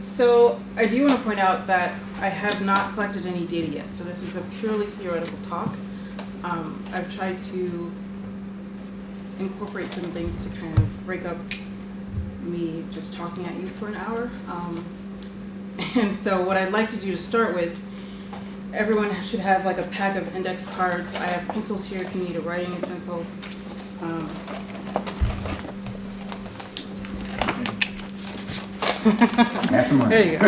So I do want to point out that I have not collected any data yet, so this is a purely theoretical talk. I've tried to incorporate some things to kind of break up me just talking at you for an hour. And so what I'd like to do to start with, everyone should have like a pack of index cards. I have pencils here if you need a writing utensil. Have some more. There you go.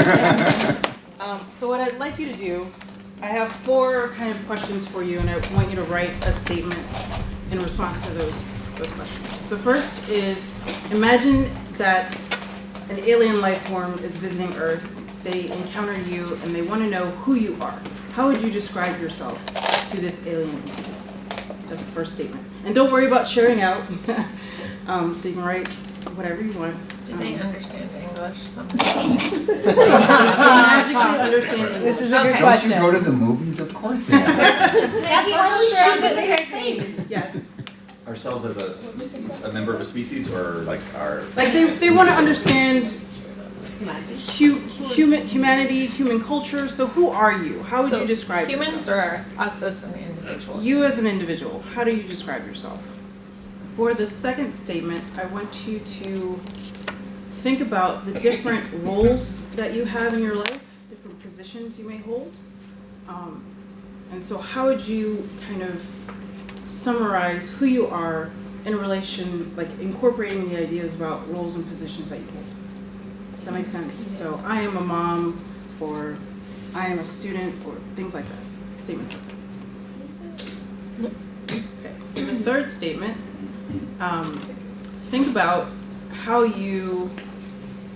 So what I'd like you to do, I have 4 kind of questions for you, and I want you to write a statement in response to those questions. The first is, imagine that an alien life form is visiting Earth. They encounter you, and they want to know who you are. How would you describe yourself to this alien entity? That's the first statement. And don't worry about sharing out. So you can write whatever you want. Do they understand English somehow? They magically understand English. This is a good Okay. question. Don't you go to the movies? Of course they are. That's what this is. Yes. Ourselves as a species, a member of a species, or like our. Like they want to understand humanity, human culture. So who are you? How would So you describe humans yourself? or us as an individual? You as an individual, how do you describe yourself? For the second statement, I want you to think about the different roles that you have in your life, different positions you may hold. And so how would you kind of summarize who you are in relation, like incorporating the ideas about roles and positions that you hold? Does that make sense? So I am a mom, or I am a student, or things like that, statements like that. Okay. The third statement, think about how you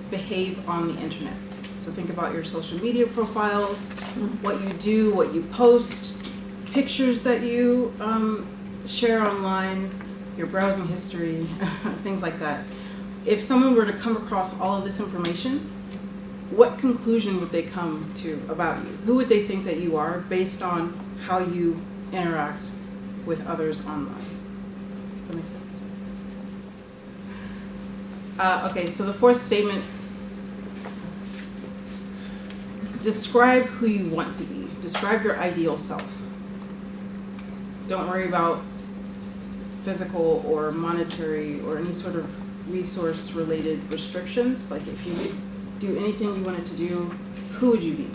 behave on the internet. So think about your social media profiles, what you do, what you post, pictures that you share online, your browsing history, things like that. If someone were to come across all of this information, what conclusion would they come to about you? Who would they think that you are based on how you interact with others online? Does that make sense? Okay, so the fourth statement, describe who you want to be. Describe your ideal self. Don't worry about physical or monetary or any sort of resource-related restrictions. Like if you would do anything you wanted to do, who would you be?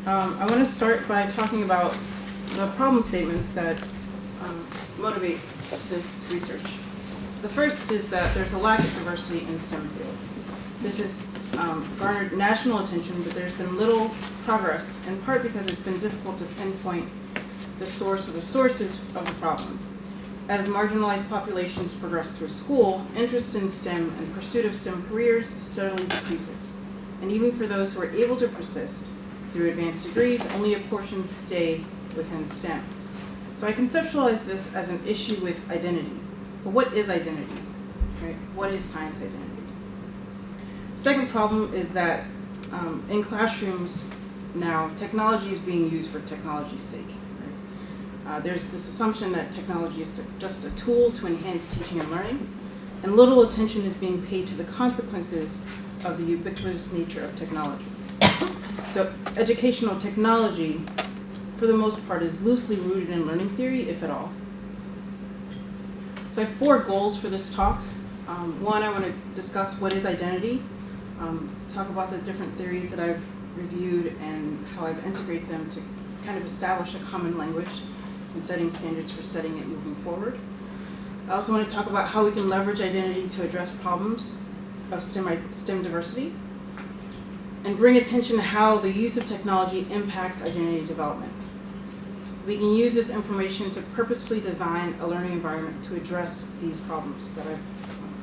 I want to start by talking about the problem statements that motivate this research. The first is that there's a lack of diversity in STEM fields. This has garnered national attention, but there's been little progress, in part because it's been difficult to pinpoint the source or the sources of the problem. As marginalized populations progress through school, interest in STEM and pursuit of STEM careers steadily decreases. And even for those who are able to persist through advanced degrees, only a portion stay within STEM. So I conceptualize this as an issue with identity. But what is identity? Right? What is science identity? Second problem is that in classrooms now, technology is being used for technology's sake. Right? There's this assumption that technology is just a tool to enhance teaching and learning, and little attention is being paid to the consequences of the ubiquitous nature of technology. So educational technology, for the most part, is loosely rooted in learning theory, if at all. So I have 4 goals for this talk. One, I want to discuss what is identity, talk about the different theories that I've reviewed and how I've integrated them to kind of establish a common language and setting standards for setting it moving forward. I also want to talk about how we can leverage identity to address problems of STEM diversity and bring attention to how the use of technology impacts identity development. We can use this information to purposefully design a learning environment to address these problems that I've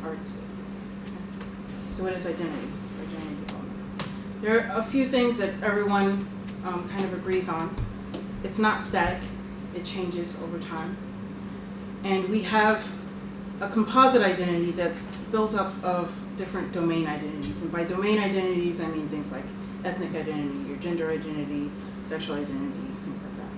already said. So what is identity development? There are a few things that everyone kind of agrees on. It's not static, it changes over time. And we have a composite identity that's built up of different domain identities. And by domain identities, I mean things like ethnic identity, your gender identity, sexual identity, things like that.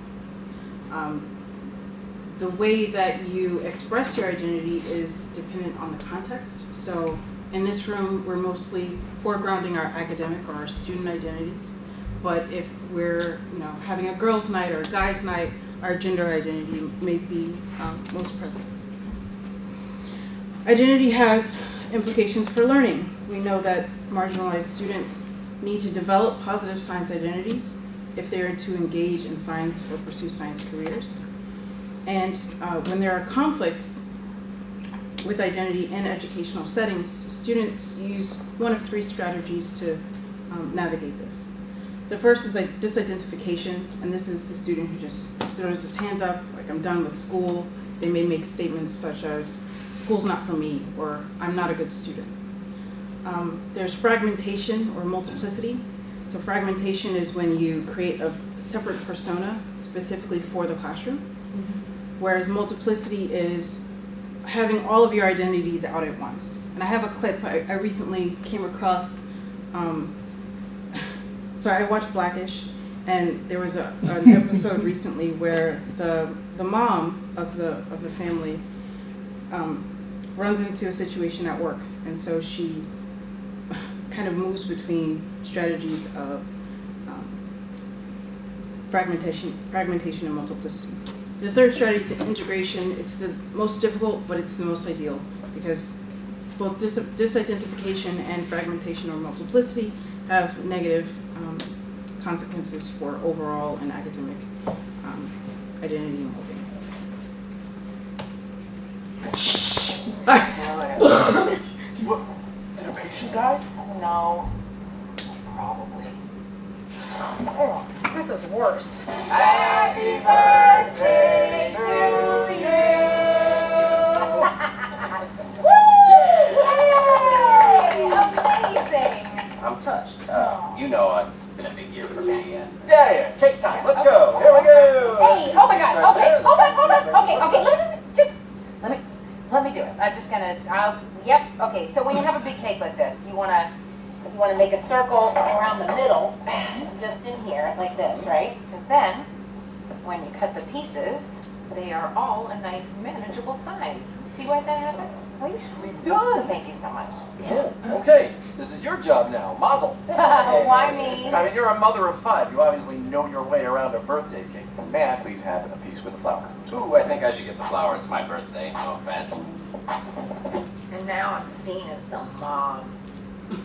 The way that you express your identity is dependent on the context. So in this room, we're mostly foregrounding our academic or our student identities. But if we're, having a girls' night or a guys' night, our gender identity may be most present. Identity has implications for learning. We know that marginalized students need to develop positive science identities if they are to engage in science or pursue science careers. And when there are conflicts with identity in educational settings, students use one of three strategies to navigate this. The first is disidentification, and this is the student who just throws his hands up, like, I'm done with school. They may make statements such as, school's not for me, or I'm not a good student. There's fragmentation or multiplicity. So fragmentation is when you create a separate persona specifically for the classroom, whereas multiplicity is having all of your identities out at once. And I have a clip I recently came across. So I watched Blackish, and there was an episode recently where the mom of the family runs into a situation at work, and so she kind of moves between strategies of fragmentation and multiplicity. The third strategy is integration. It's the most difficult, but it's the most ideal, because both disidentification and fragmentation or multiplicity have negative consequences for overall and academic identity and well-being. What? Did a patient die? No. Probably. Oh, this is worse. Happy birthday to Yay! Amazing! I'm touched. It's been a big year for me. Yeah, cake time. Let's go. Here we go. Hey, oh my God. Okay, hold on. Okay. Let me do it. I'm just gonna. Yep. Okay. So when you have a big cake like this, you wanna make a circle around the middle, just in here, like this, right? Because then, when you cut the pieces, they are all a nice, manageable size. See why that happens? Nicely done. Thank you so much. Okay, this is your job now. Mazel. Why me? I mean, you're a mother of 5. You obviously know your way around a birthday cake. May I please have a piece with the flower? Ooh, I think I should get the flower. It's my birthday. No offense. And now I'm seen as the mom.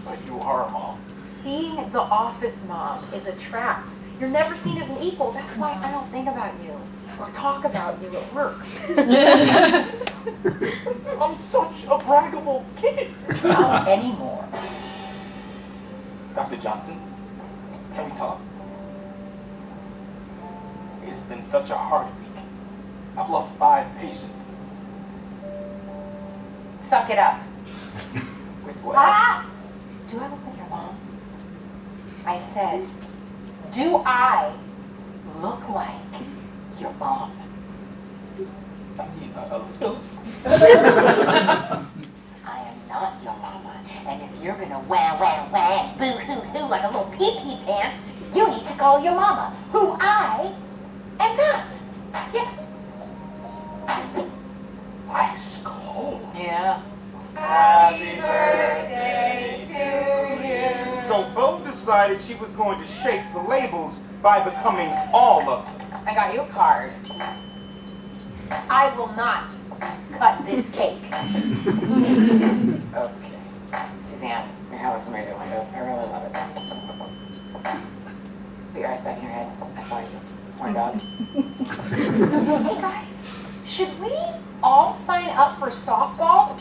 But you are a mom. Being the office mom is a trap. You're never seen as an equal. That's why I don't think about you or talk about you at work. I'm such a braggable kid. Not anymore. Dr. Johnson, can we talk? It's been such a hard week. I've lost 5 patients. Suck it up. With what? Ah! Do I look like your mom? I said, do I look like your mom? I am not your mama. And if you're gonna wah, boo-hoo-hoo like a little pee-pee pants, you need to call your mama, who I am not. Yeah. Ice cold. Yeah. Happy birthday to you. So Bo decided she was going to shake the labels by becoming all of them. I got you a card. I will not cut this cake. Okay. Suzanne, your hair looks amazing like this. I really love it. Put your eyes back in your head. I saw you. My God. Hey guys, should we all sign up for softball?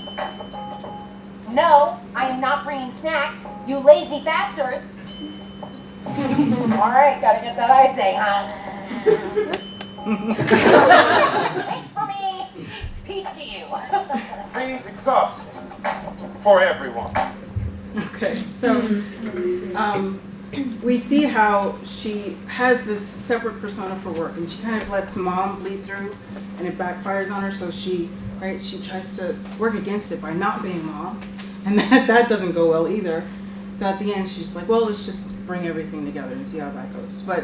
No, I am not bringing snacks, you lazy bastards. All right, gotta get that icing, huh? Wait for me. Peace to you. Seems exhausting for everyone. Okay, so we see how she has this separate persona for work, and she kind of lets mom lead through, and it backfires on her. So she tries to work against it by not being mom, and that doesn't go well either. So at the end, she's like, well, let's just bring everything together and see how that goes. But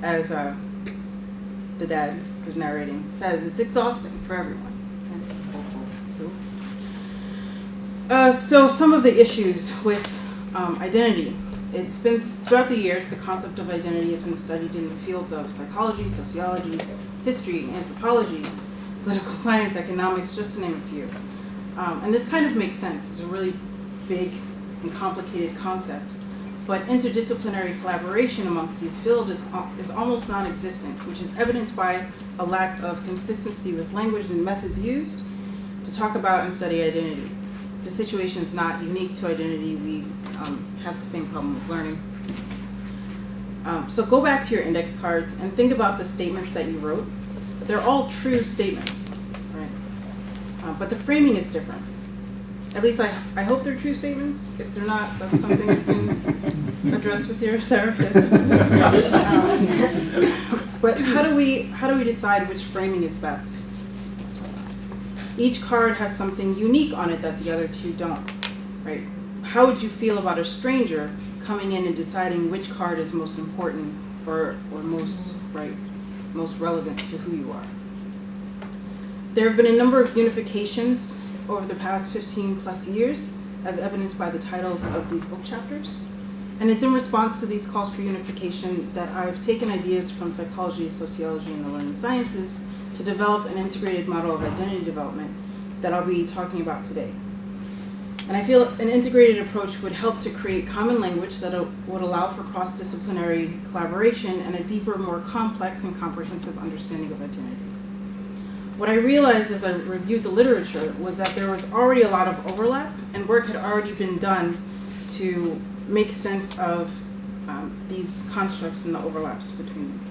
as the dad who's narrating says, it's exhausting for everyone. So some of the issues with identity. It's been, throughout the years, the concept of identity has been studied in the fields of psychology, sociology, history, anthropology, political science, economics, just to name a few. And this kind of makes sense. It's a really big and complicated concept. But interdisciplinary collaboration amongst these fields is almost non-existent, which is evidenced by a lack of consistency with language and methods used to talk about and study identity. The situation is not unique to identity. We have the same problem with learning. So go back to your index cards and think about the statements that you wrote. They're all true statements, right? But the framing is different. At least I hope they're true statements. If they're not, that's something you can address with your therapist. But how do we decide which framing is best? Each card has something unique on it that the other two don't, right? How would you feel about a stranger coming in and deciding which card is most important or most relevant to who you are? There have been a number of unifications over the past 15 plus years, as evidenced by the titles of these book chapters. And it's in response to these calls for unification that I've taken ideas from psychology, sociology, and the learning sciences to develop an integrated model of identity development that I'll be talking about today. And I feel an integrated approach would help to create common language that would allow for cross-disciplinary collaboration and a deeper, more complex and comprehensive understanding of identity. What I realized as I reviewed the literature was that there was already a lot of overlap and work had already been done to make sense of these constructs and the overlaps between them.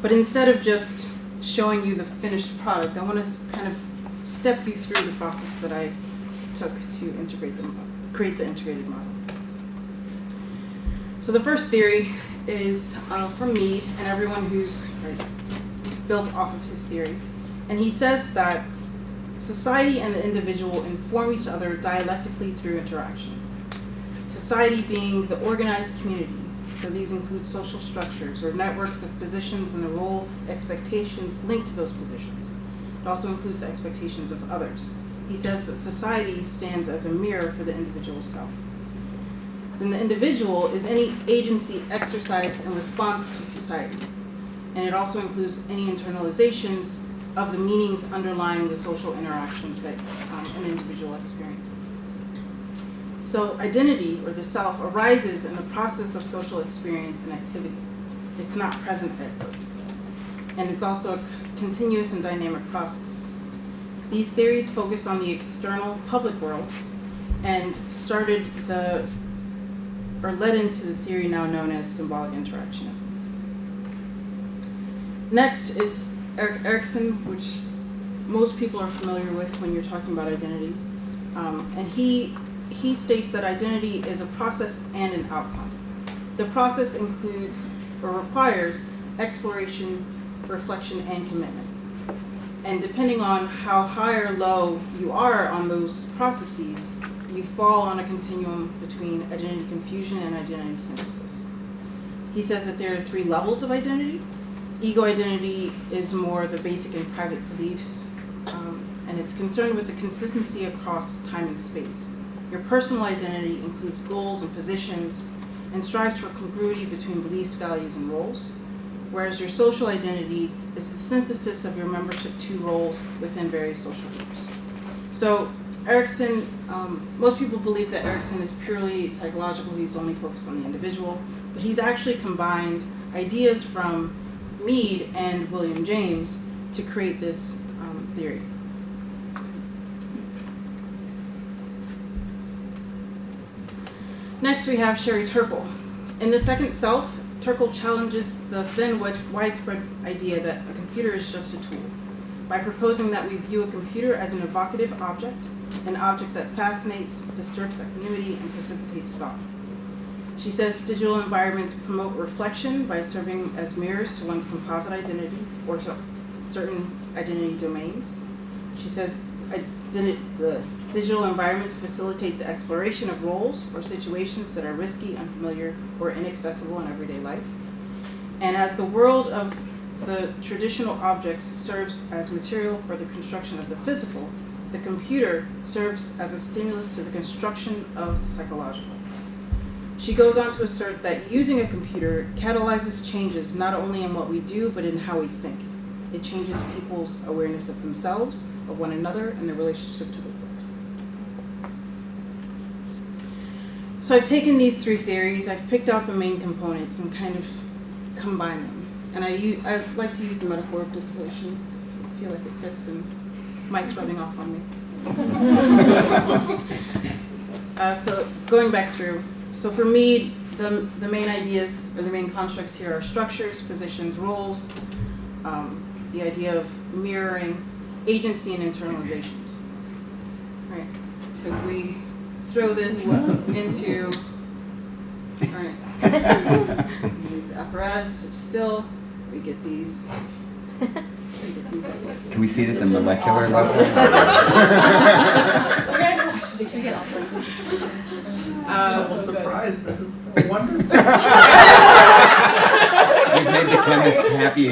But instead of just showing you the finished product, I want to kind of step you through the process that I took to create the integrated model. So the first theory is from Mead and everyone who's built off of his theory. And he says that society and the individual inform each other dialectically through interaction. Society being the organized community. So these include social structures or networks of positions and the role expectations linked to those positions. It also includes the expectations of others. He says that society stands as a mirror for the individual self. Then the individual is any agency exercised in response to society. And it also includes any internalizations of the meanings underlying the social interactions that an individual experiences. So identity, or the self, arises in the process of social experience and activity. It's not present at birth. And it's also a continuous and dynamic process. These theories focus on the external public world and led into the theory now known as symbolic interactionism. Next is Erik Erikson, which most people are familiar with when you're talking about identity. And he states that identity is a process and an outcome. The process includes or requires exploration, reflection, and commitment. And depending on how high or low you are on those processes, you fall on a continuum between identity confusion and identity synthesis. He says that there are 3 levels of identity. Ego identity is more the basic and private beliefs, and it's concerned with the consistency across time and space. Your personal identity includes goals and positions and strives for congruity between beliefs, values, and roles, whereas your social identity is the synthesis of your membership to roles within various social groups. So Erikson, most people believe that Erikson is purely psychological. He's only focused on the individual, but he's actually combined ideas from Mead and William James to create this theory. Next we have Sherry Turkle. In The Second Self, Turkle challenges the then widespread idea that a computer is just a tool by proposing that we view a computer as an evocative object, an object that fascinates, disturbs equanimity, and precipitates thought. She says digital environments promote reflection by serving as mirrors to one's composite identity or to certain identity domains. She says the digital environments facilitate the exploration of roles or situations that are risky, unfamiliar, or inaccessible in everyday life. And as the world of the traditional objects serves as material for the construction of the physical, the computer serves as a stimulus to the construction of the psychological. She goes on to assert that using a computer catalyzes changes not only in what we do, but in how we think. It changes people's awareness of themselves, of one another, and their relationship to the world. So I've taken these three theories, I've picked out the main components and kind of combined them. And I like to use the metaphor of distillation. I feel like it fits, and Mike's rubbing off on me. So going back through, so for me, the main ideas or the main constructs here are structures, positions, roles, the idea of mirroring, agency, and internalizations. Right. So we throw this into the apparatus still. We get these. Ideas. Can we see it at the molecular level? I'm surprised. This is so wonderful. You've made the chemists happy.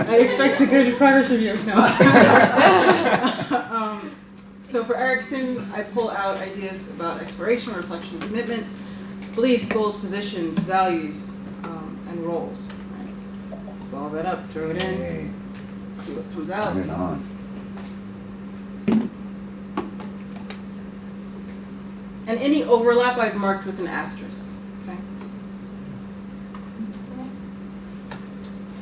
I expect a good progress review now. So for Erickson, I pull out ideas about exploration, reflection, commitment, beliefs, goals, positions, values, and roles. Right? Let's ball that up, throw it in, see what comes out. Turn it on. And any overlap I've marked with an asterisk. Okay.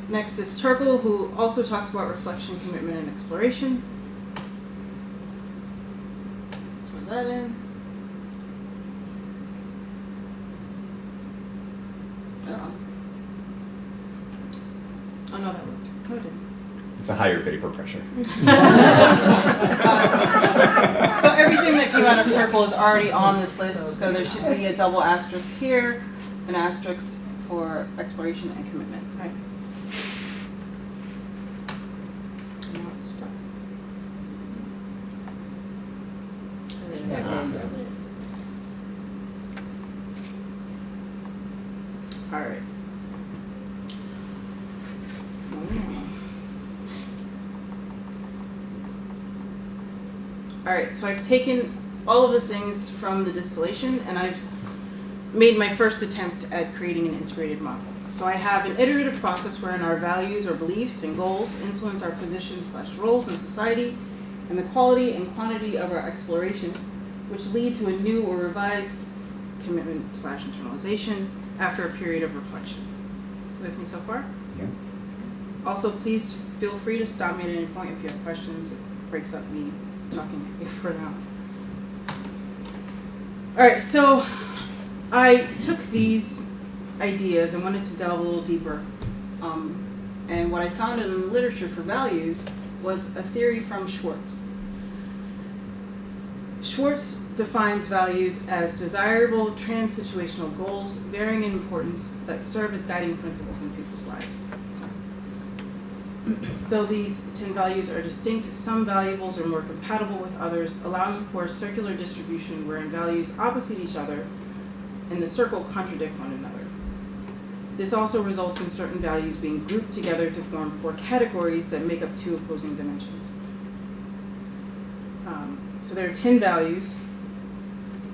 Next is Turkle, who also talks about reflection, commitment, and exploration. Let's put that in. Oh no, that worked. No, it didn't. It's a higher vapor pressure. So everything that came out of Turkle is already on this list, so there should be a double asterisk here, an asterisk for exploration and commitment. Right. Now it's stuck. All right. All right, so I've taken all of the things from the distillation and I've made my first attempt at creating an integrated model. So I have an iterative process wherein our values or beliefs and goals influence our positions/roles in society and the quality and quantity of our exploration, which lead to a new or revised commitment/internalization after a period of reflection. With me so far? Yeah. Also, please feel free to stop me at any point if you have questions. It breaks up me talking for now. All right, so I took these ideas and wanted to delve a little deeper. And what I found in the literature for values was a theory from Schwartz. Schwartz defines values as desirable transsituational goals varying in importance that serve as guiding principles in people's lives. Though these 10 values are distinct, some valuables are more compatible with others, allowing for a circular distribution wherein values opposite each other in the circle contradict one another. This also results in certain values being grouped together to form 4 categories that make up 2 opposing dimensions. So there are 10 values.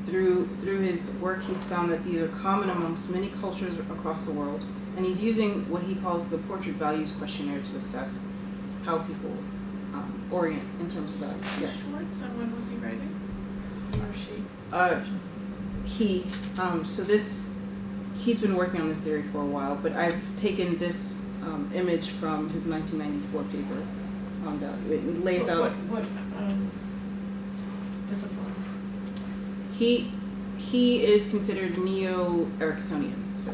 Through his work, he's found that these are common amongst many cultures across the world, and he's using what he calls the Portrait Values Questionnaire to assess how people orient in terms of values. Yes. Schwartz, and when was he writing? Or she? He's been working on this theory for a while, but I've taken this image from his 1994 paper on value. It lays out. What discipline? He is considered neo-Ericksonian, so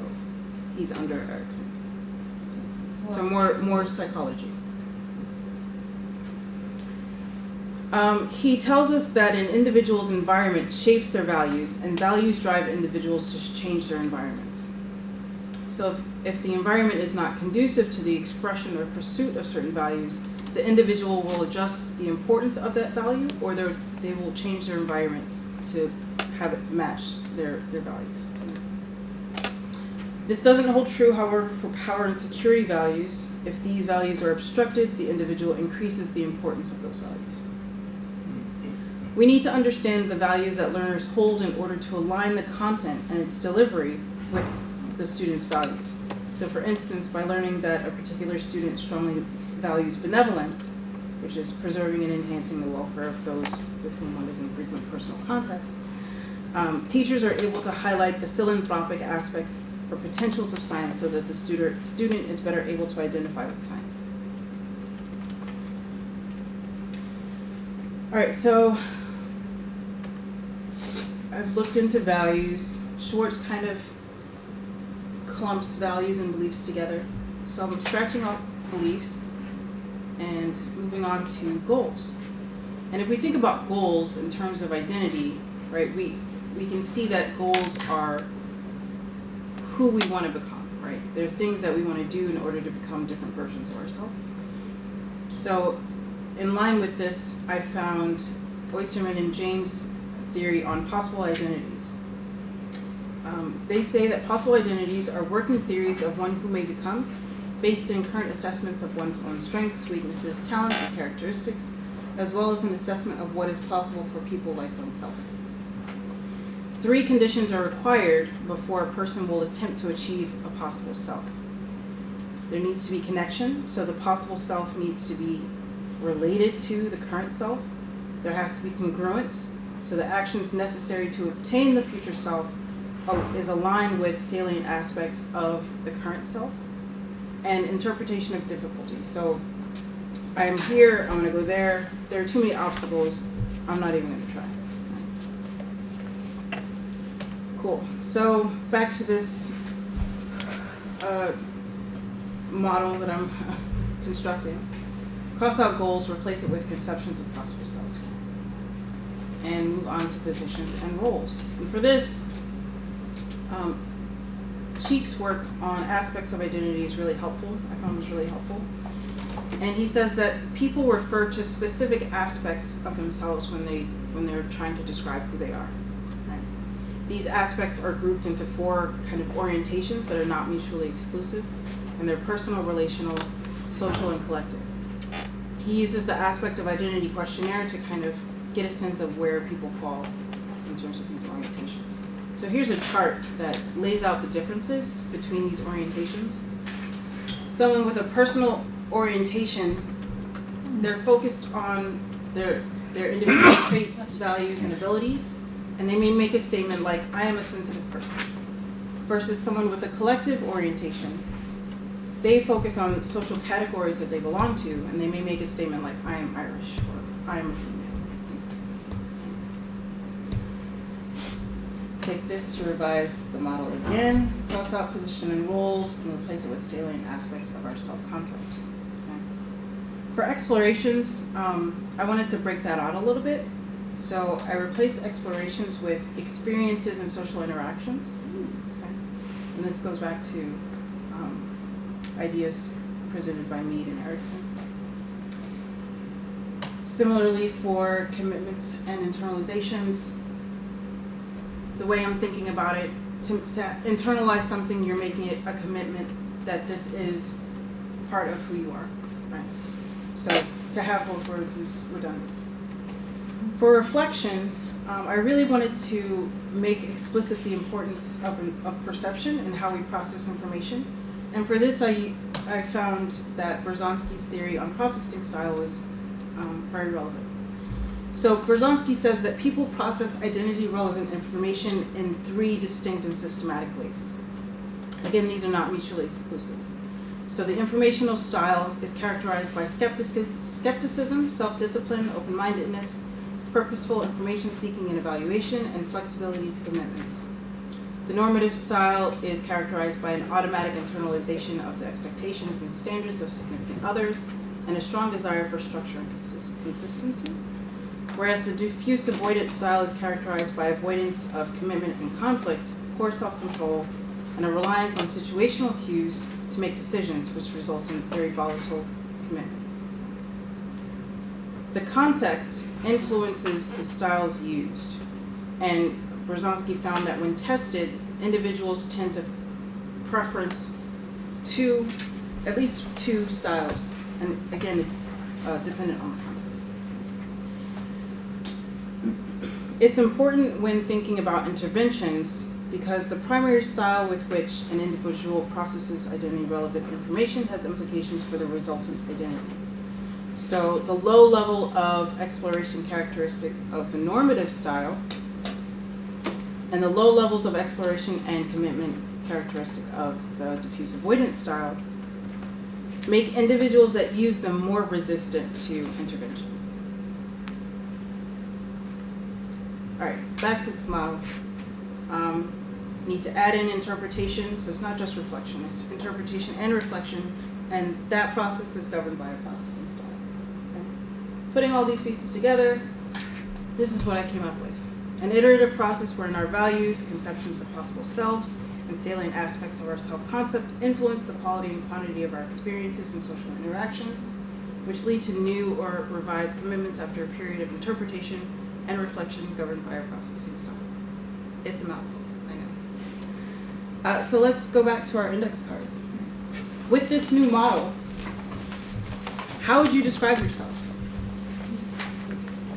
he's under Erickson. So more psychology. He tells us that an individual's environment shapes their values, and values drive individuals to change their environments. So if the environment is not conducive to the expression or pursuit of certain values, the individual will adjust the importance of that value, or they will change their environment to have it match their values. This doesn't hold true, however, for power and security values. If these values are obstructed, the individual increases the importance of those values. We need to understand the values that learners hold in order to align the content and its delivery with the student's values. So for instance, by learning that a particular student strongly values benevolence, which is preserving and enhancing the welfare of those with whom one is in frequent personal contact, teachers are able to highlight the philanthropic aspects or potentials of science so that the student is better able to identify with science. All right, so I've looked into values. Schwartz kind of clumps values and beliefs together. So I'm scratching off beliefs and moving on to goals. And if we think about goals in terms of identity, right, we can see that goals are who we want to become, right? They're things that we want to do in order to become different versions of ourselves. So in line with this, I found Oysterman and James' theory on possible identities. They say that possible identities are working theories of one who may become based in current assessments of one's own strengths, weaknesses, talents, and characteristics, as well as an assessment of what is possible for people like oneself. 3 conditions are required before a person will attempt to achieve a possible self. There needs to be connection, so the possible self needs to be related to the current self. There has to be congruence, so the actions necessary to obtain the future self is aligned with salient aspects of the current self. And interpretation of difficulty. So I'm here, I'm gonna go there. There are too many obstacles, I'm not even gonna try. Cool, so back to this model that I'm constructing. Cross out goals, replace it with conceptions of possible selves. And move on to positions and roles. And for this, Cheek's work on aspects of identity is really helpful. I found it was really helpful. And he says that people refer to specific aspects of themselves when they're trying to describe who they are. Right? These aspects are grouped into 4 kind of orientations that are not mutually exclusive, and they're personal, relational, social, and collective. He uses the aspect of identity questionnaire to kind of get a sense of where people fall in terms of these orientations. So here's a chart that lays out the differences between these orientations. Someone with a personal orientation, they're focused on their individual traits, values, and abilities, and they may make a statement like, I am a sensitive person. Versus someone with a collective orientation, they focus on social categories that they belong to, and they may make a statement like, I am Irish, or I am a female. Take this to revise the model again, cross out position and roles, and replace it with salient aspects of our self-concept. Okay. For explorations, I wanted to break that out a little bit. So I replaced explorations with experiences and social interactions. Okay. And this goes back to ideas presented by Mead and Erickson. Similarly, for commitments and internalizations, the way I'm thinking about it, to internalize something, you're making it a commitment that this is part of who you are, right? So to have both words is redundant. For reflection, I really wanted to make explicit the importance of perception and how we process information. And for this, I found that Berzonsky's theory on processing style was very relevant. So Berzonsky says that people process identity-relevant information in 3 distinct and systematic ways. Again, these are not mutually exclusive. So the informational style is characterized by skepticism, self-discipline, open-mindedness, purposeful information seeking and evaluation, and flexibility to commitments. The normative style is characterized by an automatic internalization of the expectations and standards of significant others, and a strong desire for structure and consistency. Whereas the diffuse avoidance style is characterized by avoidance of commitment and conflict, poor self-control, and a reliance on situational cues to make decisions, which results in very volatile commitments. The context influences the styles used, and Berzonsky found that when tested, individuals tend to preference at least two styles, and again, it's dependent on the context. It's important when thinking about interventions because the primary style with which an individual processes identity-relevant information has implications for the resultant identity. So the low level of exploration characteristic of the normative style and the low levels of exploration and commitment characteristic of the diffuse avoidance style make individuals that use them more resistant to intervention. All right, back to this model. Need to add in interpretation, so it's not just reflection, it's interpretation and reflection, and that process is governed by a processing style. Okay? Putting all these pieces together, this is what I came up with. An iterative process wherein our values, conceptions of possible selves, and salient aspects of our self-concept influence the quality and quantity of our experiences and social interactions, which lead to new or revised commitments after a period of interpretation and reflection governed by our processing style. It's a mouthful, I know. So let's go back to our index cards. With this new model, how would you describe yourself?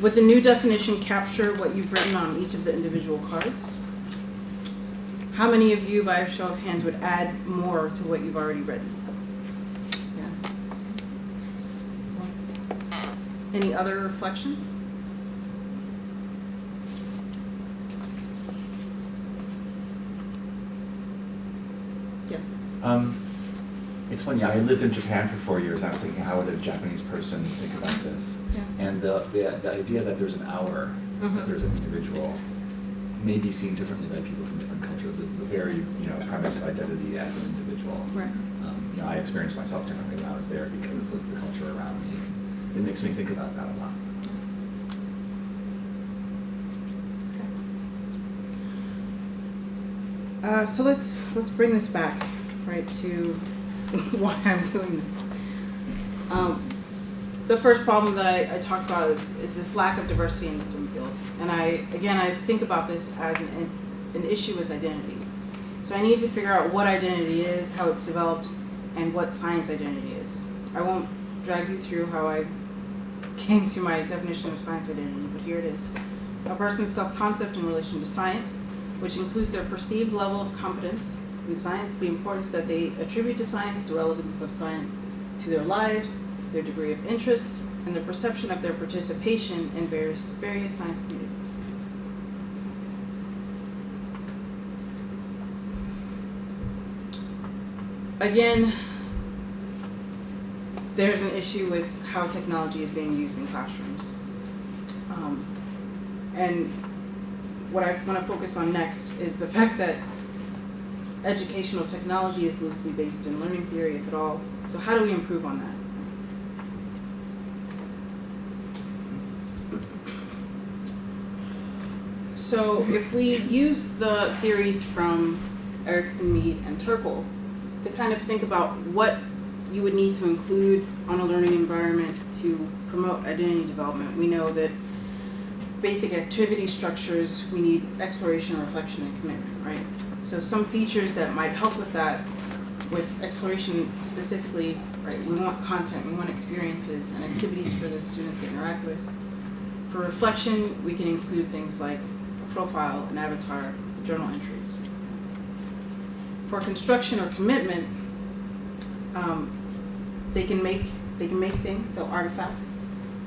Would the new definition capture what you've written on each of the individual cards? How many of you, by a show of hands, would add more to what you've already written? Yeah. Any other reflections? Yes. It's funny, I lived in Japan for 4 years. I was thinking, how would a Japanese person think about this? Yeah. And the idea that there's an hour, that there's an individual, may be seen differently by people from different cultures. The very, premise of identity as an individual. Right. I experienced myself differently when I was there because of the culture around me. It makes me think about that a lot. So let's bring this back, right, to why I'm doing this. The first problem that I talked about is this lack of diversity in STEM fields. And I think about this as an issue with identity. So I need to figure out what identity is, how it's developed, and what science identity is. I won't drag you through how I came to my definition of science identity, but here it is. A person's self-concept in relation to science, which includes their perceived level of competence in science, the importance that they attribute to science, the relevance of science to their lives, their degree of interest, and the perception of their participation in various science communities. Again, there's an issue with how technology is being used in classrooms. And what I want to focus on next is the fact that educational technology is loosely based in learning theory, if at all. So how do we improve on that? So if we use the theories from Erickson, Mead, and Turkle to kind of think about what you would need to include on a learning environment to promote identity development, we know that basic activity structures, we need exploration, reflection, and commitment, right? So some features that might help with that, with exploration specifically, right, we want content, we want experiences and activities for the students to interact with. For reflection, we can include things like a profile, an avatar, journal entries. For construction or commitment, they can make things, so artifacts,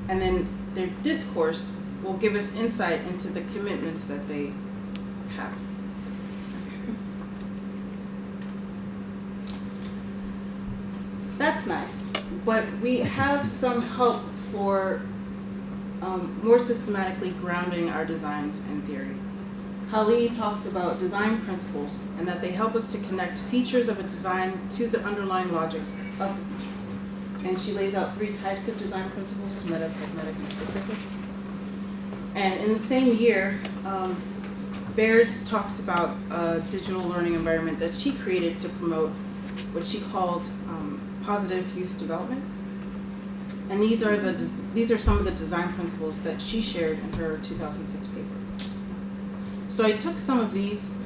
and then their discourse will give us insight into the commitments that they have. That's nice, but we have some help for more systematically grounding our designs in theory. Kali talks about design principles and that they help us to connect features of a design to the underlying logic of the feature. And she lays out 3 types of design principles: meta, pragmatic, and specific. And in the same year, Bears talks about a digital learning environment that she created to promote what she called positive youth development. And these are some of the design principles that she shared in her 2006 paper. So I took some of these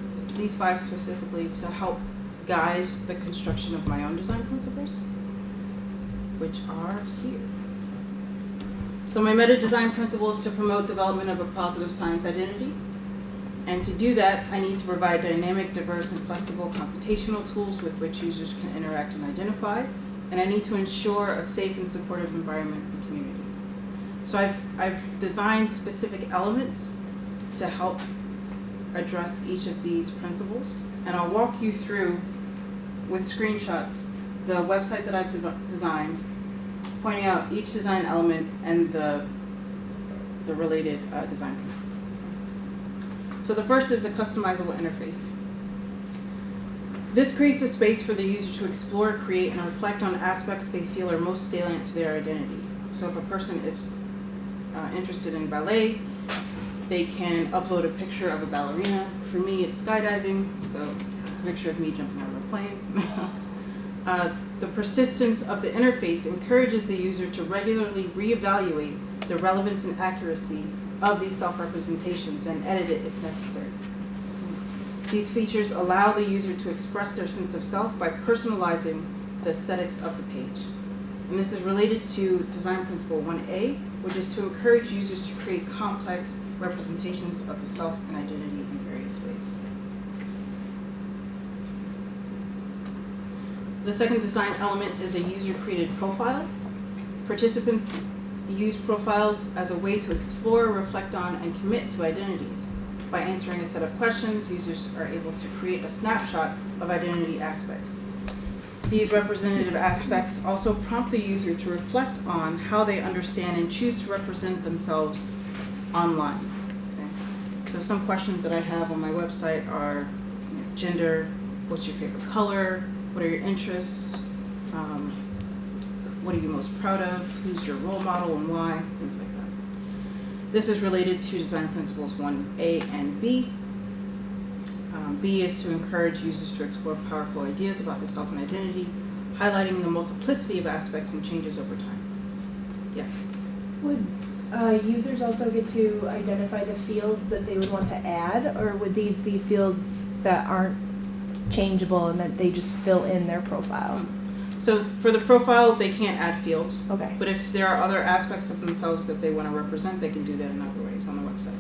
5 specifically to help guide the construction of my own design principles, which are here. So my meta design principle is to promote development of a positive science identity. And to do that, I need to provide dynamic, diverse, and flexible computational tools with which users can interact and identify. And I need to ensure a safe and supportive environment and community. So I've designed specific elements to help address each of these principles. And I'll walk you through, with screenshots, the website that I've designed, pointing out each design element and the related design principle. So the first is a customizable interface. This creates a space for the user to explore, create, and reflect on aspects they feel are most salient to their identity. So if a person is interested in ballet, they can upload a picture of a ballerina. For me, it's skydiving, so it's a picture of me jumping out of a plane. The persistence of the interface encourages the user to regularly reevaluate the relevance and accuracy of these self-representations and edit it if necessary. These features allow the user to express their sense of self by personalizing the aesthetics of the page. And this is related to design principle 1A, which is to encourage users to create complex representations of the self and identity in various ways. The second design element is a user-created profile. Participants use profiles as a way to explore, reflect on, and commit to identities. By answering a set of questions, users are able to create a snapshot of identity aspects. These representative aspects also prompt the user to reflect on how they understand and choose to represent themselves online. Okay? So some questions that I have on my website are gender, what's your favorite color, what are your interests, what are you most proud of, who's your role model and why, things like that. This is related to design principles 1A and B. B is to encourage users to explore powerful ideas about the self and identity, highlighting the multiplicity of aspects and changes over time. Yes? Would users also get to identify the fields that they would want to add, or would these be fields that aren't changeable and that they just fill in their profile? So for the profile, they can't add fields. Okay. But if there are other aspects of themselves that they want to represent, they can do that in other ways on the website.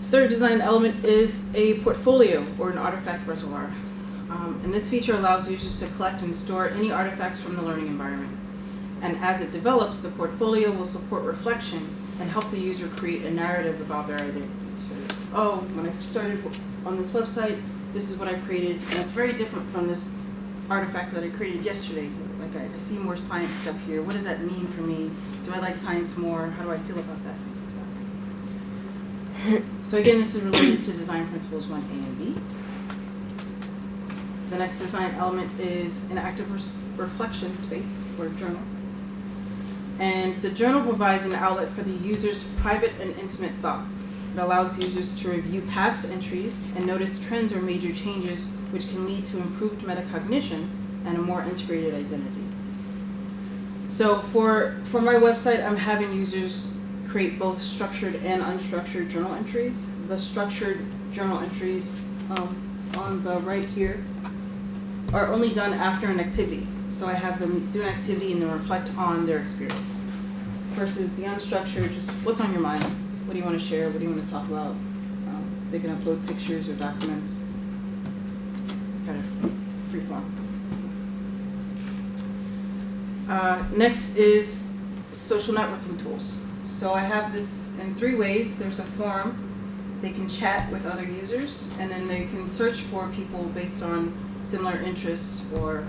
Third design element is a portfolio or an artifact reservoir. And this feature allows users to collect and store any artifacts from the learning environment. And as it develops, the portfolio will support reflection and help the user create a narrative about their identity. So, oh, when I started on this website, this is what I created, and it's very different from this artifact that I created yesterday. Like I see more science stuff here. What does that mean for me? Do I like science more? How do I feel about that? Things like that. So again, this is related to design principles 1A and B. The next design element is an active reflection space or journal. And the journal provides an outlet for the user's private and intimate thoughts. It allows users to review past entries and notice trends or major changes which can lead to improved metacognition and a more integrated identity. So for my website, I'm having users create both structured and unstructured journal entries. The structured journal entries on the right here are only done after an activity. So I have them do an activity and then reflect on their experience. Versus the unstructured, just what's on your mind? What do you want to share? What do you want to talk about? They can upload pictures or documents, kind of free form. Next is social networking tools. So I have this in 3 ways. There's a forum. They can chat with other users, and then they can search for people based on similar interests or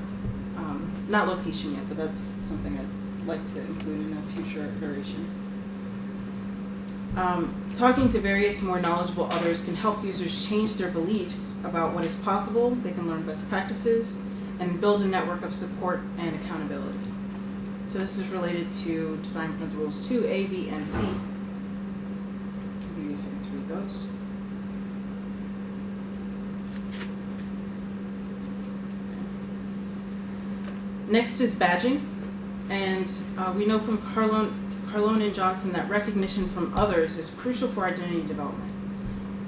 not location yet, but that's something I'd like to include in a future iteration. Talking to various more knowledgeable others can help users change their beliefs about what is possible. They can learn best practices and build a network of support and accountability. So this is related to design principles 2A, B, and C. I'll give you a second to read those. Next is badging. And we know from Carlone and Johnson that recognition from others is crucial for identity development.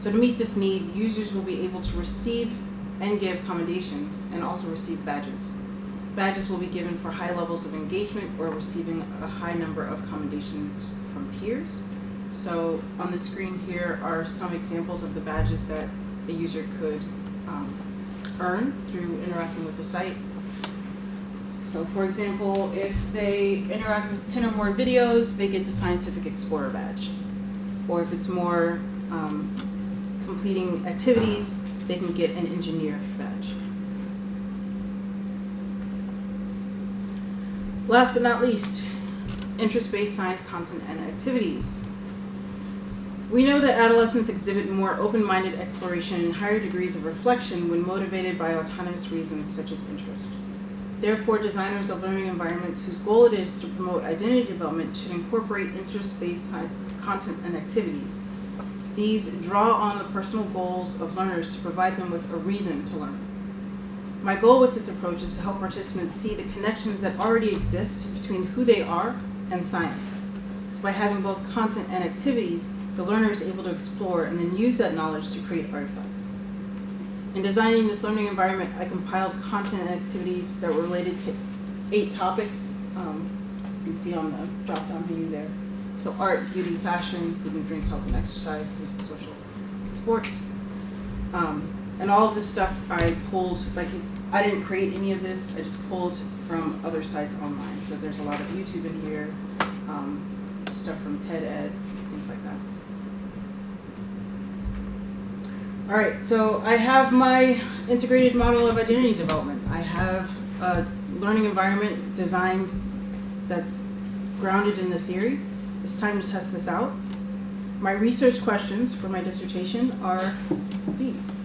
So to meet this need, users will be able to receive and give commendations and also receive badges. Badges will be given for high levels of engagement or receiving a high number of commendations from peers. So on the screen here are some examples of the badges that a user could earn through interacting with the site. So for example, if they interact with 10 or more videos, they get the Scientific Explorer badge. Or if it's more completing activities, they can get an Engineer badge. Last but not least, interest-based science content and activities. We know that adolescents exhibit more open-minded exploration and higher degrees of reflection when motivated by autonomous reasons such as interest. Therefore, designers of learning environments whose goal it is to promote identity development should incorporate interest-based content and activities. These draw on the personal goals of learners to provide them with a reason to learn. My goal with this approach is to help participants see the connections that already exist between who they are and science. So by having both content and activities, the learner is able to explore and then use that knowledge to create artifacts. In designing this learning environment, I compiled content and activities that were related to 8 topics. You can see on the drop-down menu there. So art, beauty, fashion, food and drink, health and exercise, music, social, and sports. And all of this stuff I pulled, like I didn't create any of this, I just pulled from other sites online. So there's a lot of YouTube in here, stuff from TED Ed, things like that. All right, so I have my integrated model of identity development. I have a learning environment designed that's grounded in the theory. It's time to test this out. My research questions for my dissertation are these.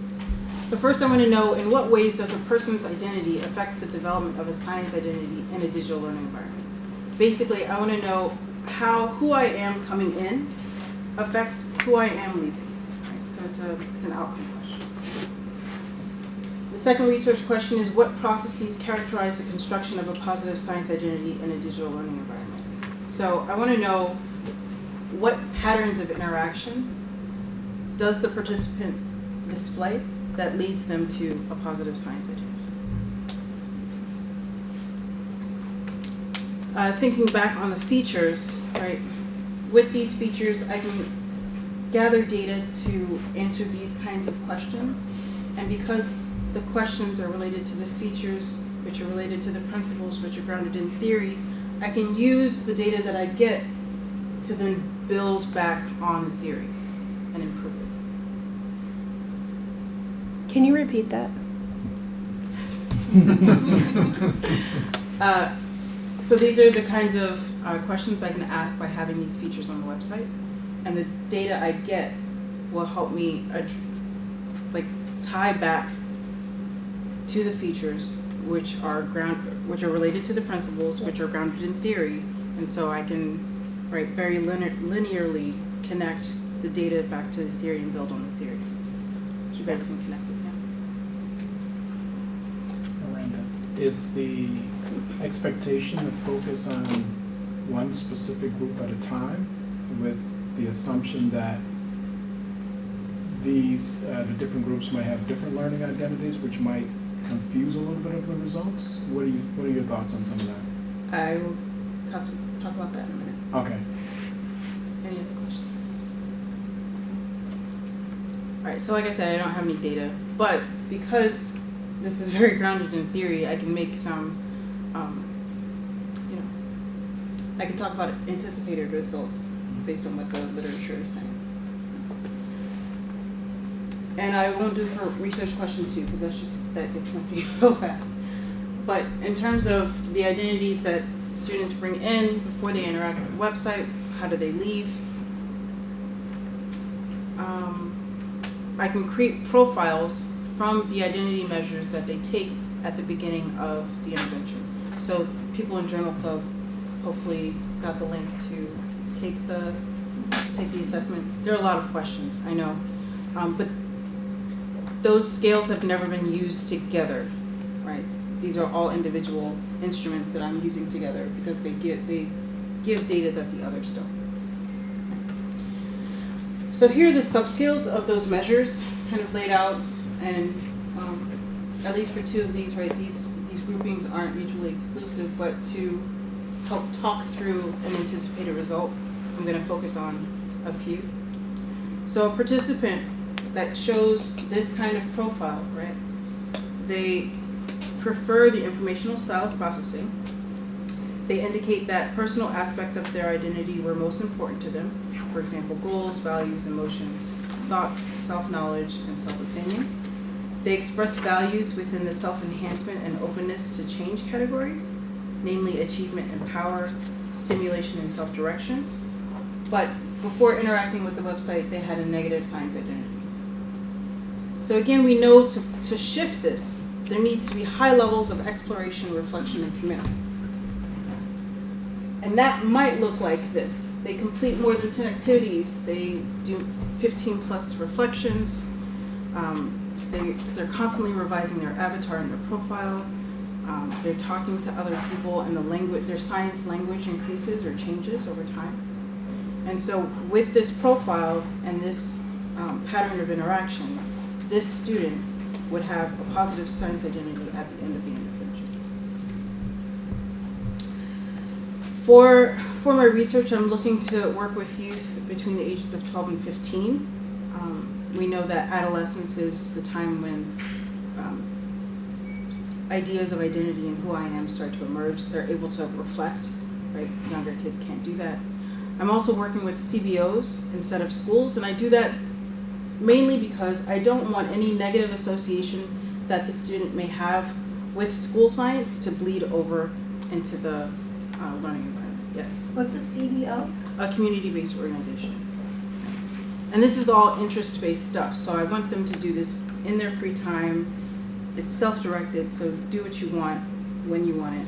So first I want to know, in what ways does a person's identity affect the development of a science identity in a digital learning environment? Basically, I want to know how who I am coming in affects who I am leaving. Right? So it's an outcome question. The second research question is, what processes characterize the construction of a positive science identity in a digital learning environment? So I want to know what patterns of interaction does the participant display that leads them to a positive science identity. Thinking back on the features, right? With these features, I can gather data to answer these kinds of questions. And because the questions are related to the features, which are related to the principles, which are grounded in theory, I can use the data that I get to then build back on the theory and improve it. Can you repeat that? So these are the kinds of questions I can ask by having these features on the website, and the data I get will help me tie back to the features, which are related to the principles, which are grounded in theory, and so I can very linearly connect the data back to the theory and build on the theory. Keep everything connected. Miranda, is the expectation to focus on one specific group at a time, with the assumption that these the different groups might have different learning identities, which might confuse a little bit of the results? What are your thoughts on some of that? I will talk about that in a minute. Okay. Any other questions? All right, so like I said, I don't have any data, but because this is very grounded in theory, I can make some, I can talk about anticipated results based on what the literature is saying. And I won't do for research question 2, because that gets messy real fast. But in terms of the identities that students bring in before they interact with the website, how do they leave? I can create profiles from the identity measures that they take at the beginning of the intervention. So people in Journal Club hopefully got the link to take the assessment. There are a lot of questions, I know, but those scales have never been used together, right? These are all individual instruments that I'm using together because they give data that the others don't. So here are the subscales of those measures kind of laid out, and at least for two of these, right, these groupings aren't mutually exclusive, but to help talk through an anticipated result, I'm going to focus on a few. So a participant that shows this kind of profile, right, they prefer the informational style of processing. They indicate that personal aspects of their identity were most important to them. For example, goals, values, emotions, thoughts, self-knowledge, and self-opinion. They express values within the self-enhancement and openness to change categories, namely achievement and power, stimulation and self-direction. But before interacting with the website, they had a negative science identity. So again, we know to shift this, there needs to be high levels of exploration, reflection, and command. And that might look like this. They complete more than 10 activities. They do 15 plus reflections. They're constantly revising their avatar and their profile. They're talking to other people, and their science language increases or changes over time. And so with this profile and this pattern of interaction, this student would have a positive science identity at the end of the intervention. For my research, I'm looking to work with youth between the ages of 12 and 15. We know that adolescence is the time when ideas of identity and who I am start to emerge. They're able to reflect, right? Younger kids can't do that. I'm also working with CBOs instead of schools, and I do that mainly because I don't want any negative association that the student may have with school science to bleed over into the learning environment. Yes. What's a CBO? A community-based organization. And this is all interest-based stuff, so I want them to do this in their free time. It's self-directed, so do what you want when you want it.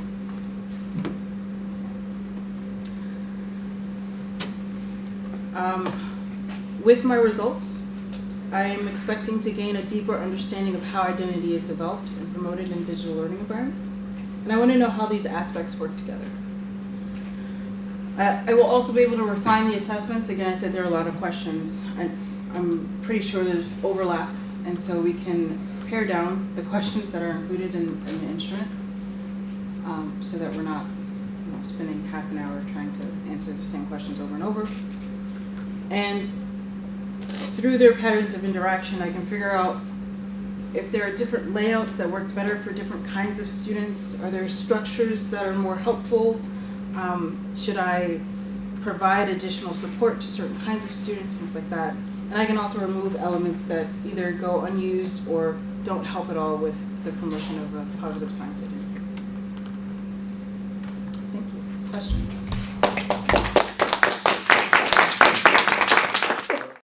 With my results, I am expecting to gain a deeper understanding of how identity is developed and promoted in digital learning environments. And I want to know how these aspects work together. I will also be able to refine the assessments. Again, I said there are a lot of questions, and I'm pretty sure there's overlap, and so we can pare down the questions that are included in the instrument, so that we're not spending half an hour trying to answer the same questions over and over. And through their patterns of interaction, I can figure out if there are different layouts that work better for different kinds of students. Are there structures that are more helpful? Should I provide additional support to certain kinds of students, things like that. And I can also remove elements that either go unused or don't help at all with the promotion of a positive science identity. Thank you. Questions?